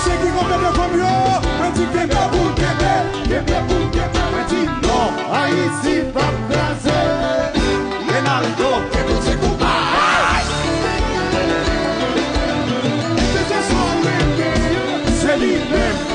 Monsieur qui complète comme yo, on dit Québec pour Québec, Québec pour Québec, on dit non, Haïti pas craser. Ronaldo, Québec c'est Cuba. C'est lui-même.